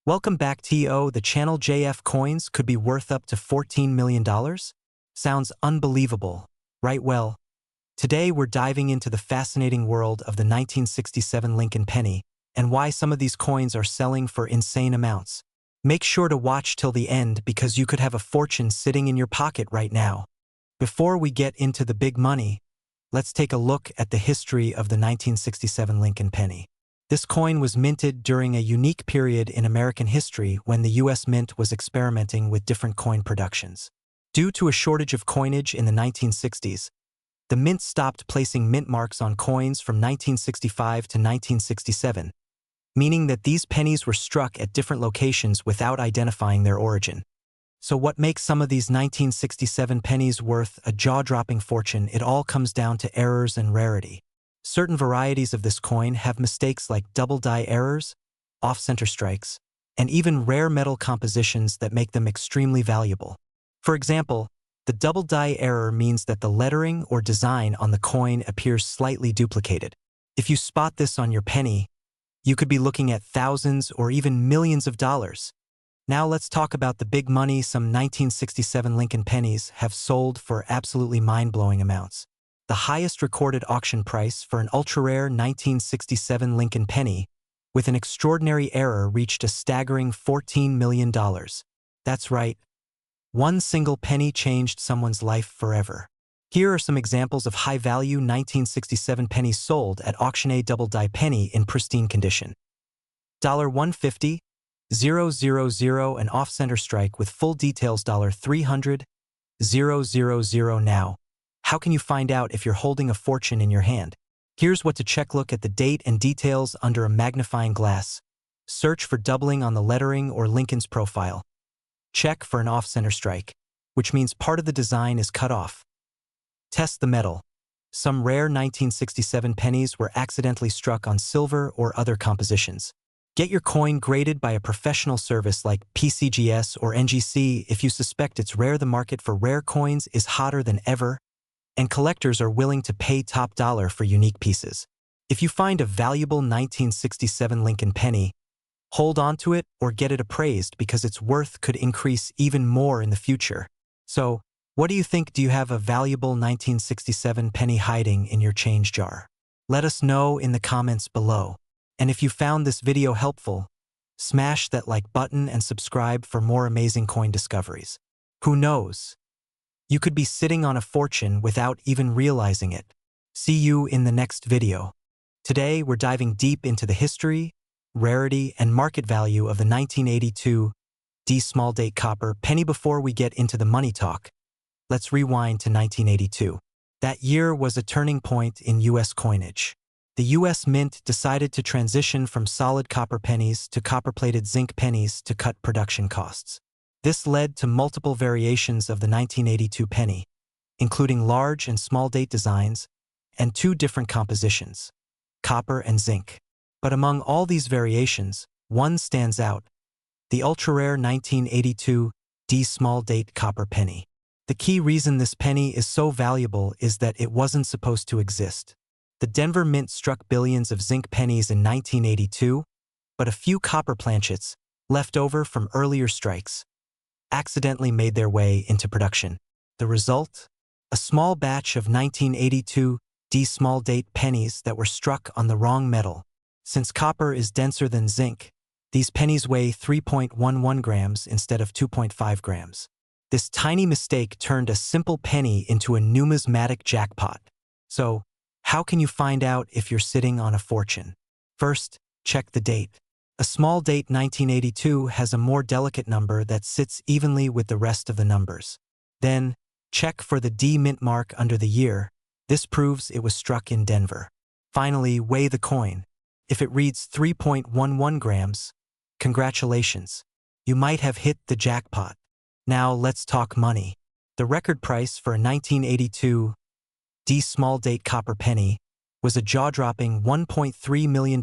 Welcome back, TO. The channel JF coins could be worth up to $14 million? Sounds unbelievable, right? Well, today we're diving into the fascinating world of the 1967 Lincoln penny and why some of these coins are selling for insane amounts. Make sure to watch till the end because you could have a fortune sitting in your pocket right now. Before we get into the big money, let's take a look at the history of the 1967 Lincoln penny. This coin was minted during a unique period in American history when the U.S. Mint was experimenting with different coin productions. Due to a shortage of coinage in the 1960s, the Mint stopped placing mint marks on coins from 1965 to 1967, meaning that these pennies were struck at different locations without identifying their origin. So what makes some of these 1967 pennies worth a jaw-dropping fortune? It all comes down to errors and rarity. Certain varieties of this coin have mistakes like double die errors, off-center strikes, and even rare metal compositions that make them extremely valuable. For example, the double die error means that the lettering or design on the coin appears slightly duplicated. If you spot this on your penny, you could be looking at thousands or even millions of dollars. Now let's talk about the big money. Some 1967 Lincoln pennies have sold for absolutely mind-blowing amounts. The highest recorded auction price for an ultra-rare 1967 Lincoln penny with an extraordinary error reached a staggering $14 million. That's right. One single penny changed someone's life forever. Here are some examples of high-value 1967 pennies sold at auction. A double die penny in pristine condition. $150, 000, an off-center strike with full details. $300, 000. Now, how can you find out if you're holding a fortune in your hand? Here's what to check. Look at the date and details under a magnifying glass. Search for doubling on the lettering or Lincoln's profile. Check for an off-center strike, which means part of the design is cut off. Test the metal. Some rare 1967 pennies were accidentally struck on silver or other compositions. Get your coin graded by a professional service like PCGS or NGC. If you suspect it's rare, the market for rare coins is hotter than ever, and collectors are willing to pay top dollar for unique pieces. If you find a valuable 1967 Lincoln penny, hold on to it or get it appraised because its worth could increase even more in the future. So, what do you think? Do you have a valuable 1967 penny hiding in your change jar? Let us know in the comments below. And if you found this video helpful, smash that like button and subscribe for more amazing coin discoveries. Who knows? You could be sitting on a fortune without even realizing it. See you in the next video. Today, we're diving deep into the history, rarity, and market value of the 1982 D small date copper penny. Before we get into the money talk, let's rewind to 1982. That year was a turning point in U.S. coinage. The U.S. Mint decided to transition from solid copper pennies to copper-plated zinc pennies to cut production costs. This led to multiple variations of the 1982 penny, including large and small date designs and two different compositions, copper and zinc. But among all these variations, one stands out: the ultra-rare 1982 D small date copper penny. The key reason this penny is so valuable is that it wasn't supposed to exist. The Denver Mint struck billions of zinc pennies in 1982, but a few copper planchets, left over from earlier strikes, accidentally made their way into production. The result? A small batch of 1982 D small date pennies that were struck on the wrong metal. Since copper is denser than zinc, these pennies weigh 3.11 grams instead of 2.5 grams. This tiny mistake turned a simple penny into a numismatic jackpot. So, how can you find out if you're sitting on a fortune? First, check the date. A small date 1982 has a more delicate number that sits evenly with the rest of the numbers. Then, check for the D mint mark under the year. This proves it was struck in Denver. Finally, weigh the coin. If it reads 3.11 grams, congratulations. You might have hit the jackpot. Now let's talk money. The record price for a 1982 D small date copper penny was a jaw-dropping $1.3 million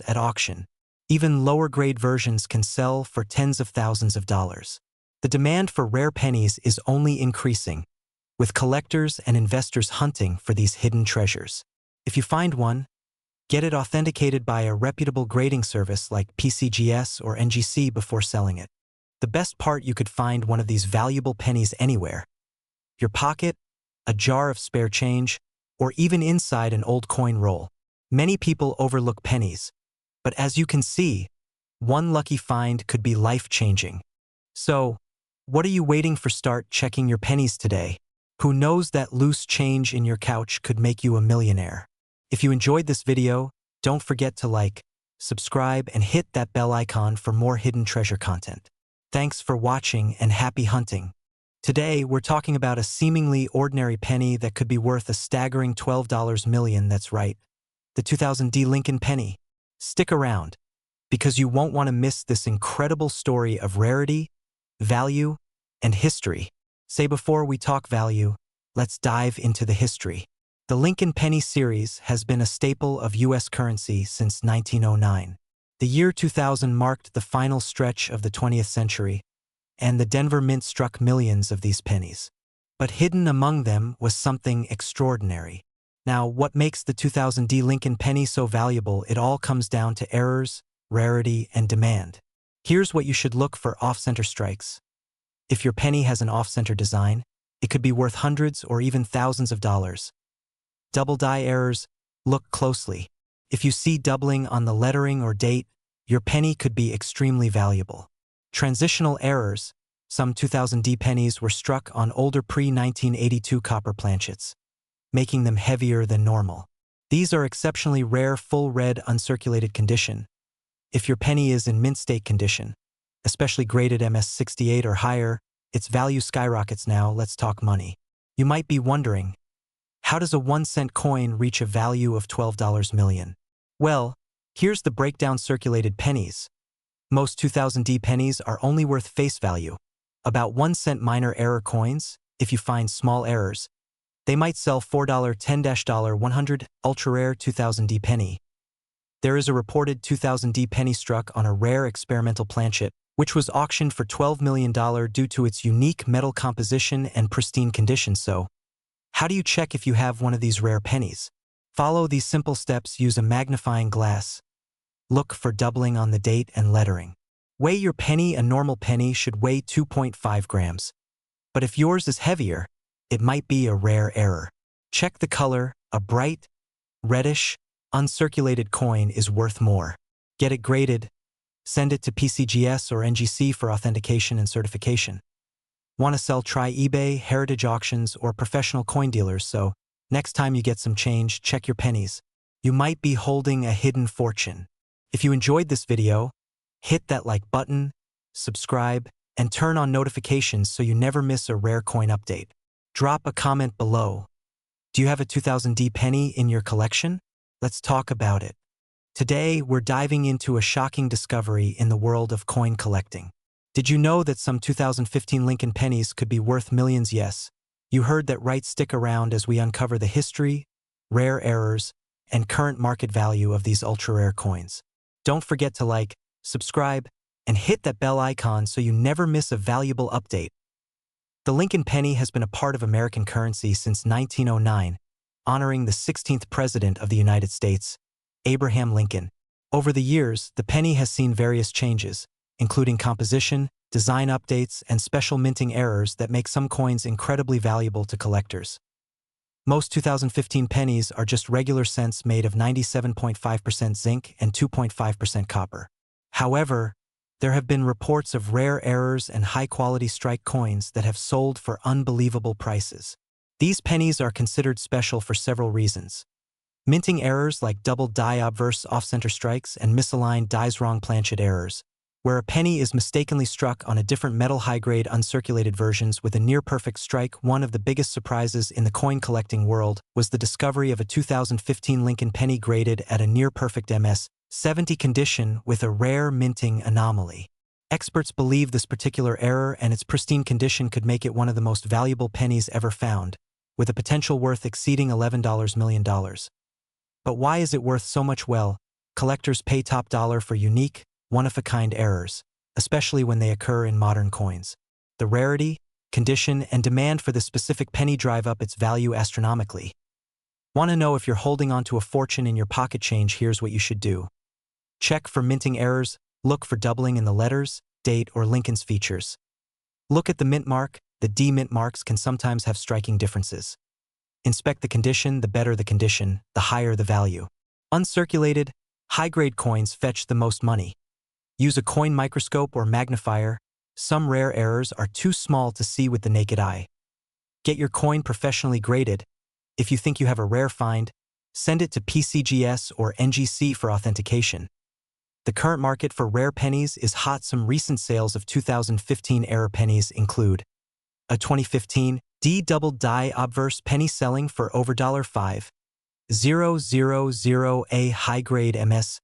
at auction. Even lower-grade versions can sell for tens of thousands of dollars. The demand for rare pennies is only increasing, with collectors and investors hunting for these hidden treasures. If you find one, Get it authenticated by a reputable grading service like PCGS or NGC before selling it. The best part, you could find one of these valuable pennies anywhere. Your pocket, a jar of spare change, or even inside an old coin roll. Many people overlook pennies, but as you can see, one lucky find could be life-changing. So, what are you waiting for? Start checking your pennies today. Who knows, that loose change in your couch could make you a millionaire. If you enjoyed this video, don't forget to like, subscribe, and hit that bell icon for more hidden treasure content. Thanks for watching and happy hunting. Today, we're talking about a seemingly ordinary penny that could be worth a staggering $12 million. That's right, the 2000D Lincoln penny. Stick around, because you won't want to miss this incredible story of rarity, value, and history. Before we talk value, let's dive into the history. The Lincoln penny series has been a staple of U.S. currency since 1909. The year 2000 marked the final stretch of the 20th century, and the Denver Mint struck millions of these pennies. But hidden among them was something extraordinary. Now, what makes the 2000D Lincoln penny so valuable? It all comes down to errors, rarity, and demand. Here's what you should look for: off-center strikes. If your penny has an off-center design, it could be worth hundreds or even thousands of dollars. Double die errors, look closely. If you see doubling on the lettering or date, your penny could be extremely valuable. Transitional errors, some 2000D pennies were struck on older pre-1982 copper planchets, making them heavier than normal. These are exceptionally rare. Full red uncirculated condition. If your penny is in mint state condition, especially graded MS68 or higher, its value skyrockets. Now, let's talk money. You might be wondering, how does a 1-cent coin reach a value of $12 million? Well, here's the breakdown. Circulated pennies. Most 2000D pennies are only worth face value, about 1 cent. Minor error coins, if you find small errors, they might sell $4, $10, $100. Ultra rare 2000D penny. There is a reported 2000D penny struck on a rare experimental planchet, which was auctioned for $12 million due to its unique metal composition and pristine condition. So, how do you check if you have one of these rare pennies? Follow these simple steps. Use a magnifying glass. Look for doubling on the date and lettering. Weigh your penny. A normal penny should weigh 2.5 grams. But if yours is heavier, it might be a rare error. Check the color. A bright, reddish, uncirculated coin is worth more. Get it graded. Send it to PCGS or NGC for authentication and certification. Want to sell? Try eBay, heritage auctions, or professional coin dealers. So, next time you get some change, check your pennies. You might be holding a hidden fortune. If you enjoyed this video, hit that like button, subscribe, and turn on notifications so you never miss a rare coin update. Drop a comment below. Do you have a 2000D penny in your collection? Let's talk about it. Today, we're diving into a shocking discovery in the world of coin collecting. Did you know that some 2015 Lincoln pennies could be worth millions? Yes, you heard that right. Stick around as we uncover the history, rare errors, and current market value of these ultra-rare coins. Don't forget to like, subscribe, and hit that bell icon so you never miss a valuable update. The Lincoln penny has been a part of American currency since 1909, honoring the 16th President of the United States, Abraham Lincoln. Over the years, the penny has seen various changes, including composition, design updates, and special minting errors that make some coins incredibly valuable to collectors. Most 2015 pennies are just regular cents made of 97.5% zinc and 2.5% copper. However, there have been reports of rare errors and high-quality strike coins that have sold for unbelievable prices. These pennies are considered special for several reasons. Minting errors like double die obverse off-center strikes and misaligned dies wrong planchet errors, where a penny is mistakenly struck on a different metal high-grade uncirculated versions with a near-perfect strike. One of the biggest surprises in the coin collecting world was the discovery of a 2015 Lincoln penny graded at a near-perfect MS70 condition with a rare minting anomaly. Experts believe this particular error and its pristine condition could make it one of the most valuable pennies ever found, with a potential worth exceeding $11 million. But why is it worth so much? Well, collectors pay top dollar for unique, one-of-a-kind errors, especially when they occur in modern coins. The rarity, condition, and demand for this specific penny drive up its value astronomically. Want to know if you're holding on to a fortune in your pocket change? Here's what you should do. Check for minting errors, look for doubling in the letters, date, or Lincoln's features. Look at the mint mark. The D-mint marks can sometimes have striking differences. Inspect the condition. The better the condition, the higher the value. Uncirculated, high-grade coins fetch the most money. Use a coin microscope or magnifier. Some rare errors are too small to see with the naked eye. Get your coin professionally graded. If you think you have a rare find, send it to PCGS or NGC for authentication. The current market for rare pennies is hot. Some recent sales of 2015 era pennies include a 2015 D double die obverse penny selling for over $5,000, a high-grade MS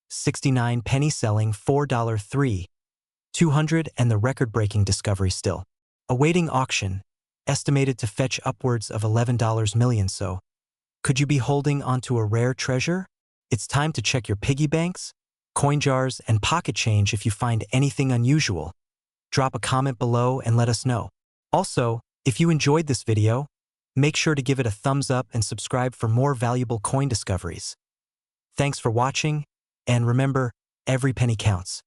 69 penny selling $4,300, and the record-breaking discovery still awaiting auction, estimated to fetch upwards of $11 million. So, could you be holding onto a rare treasure? It's time to check your piggy banks, coin jars, and pocket change. If you find anything unusual, drop a comment below and let us know. Also, if you enjoyed this video, make sure to give it a thumbs up and subscribe for more valuable coin discoveries. Thanks for watching, and remember, every penny counts.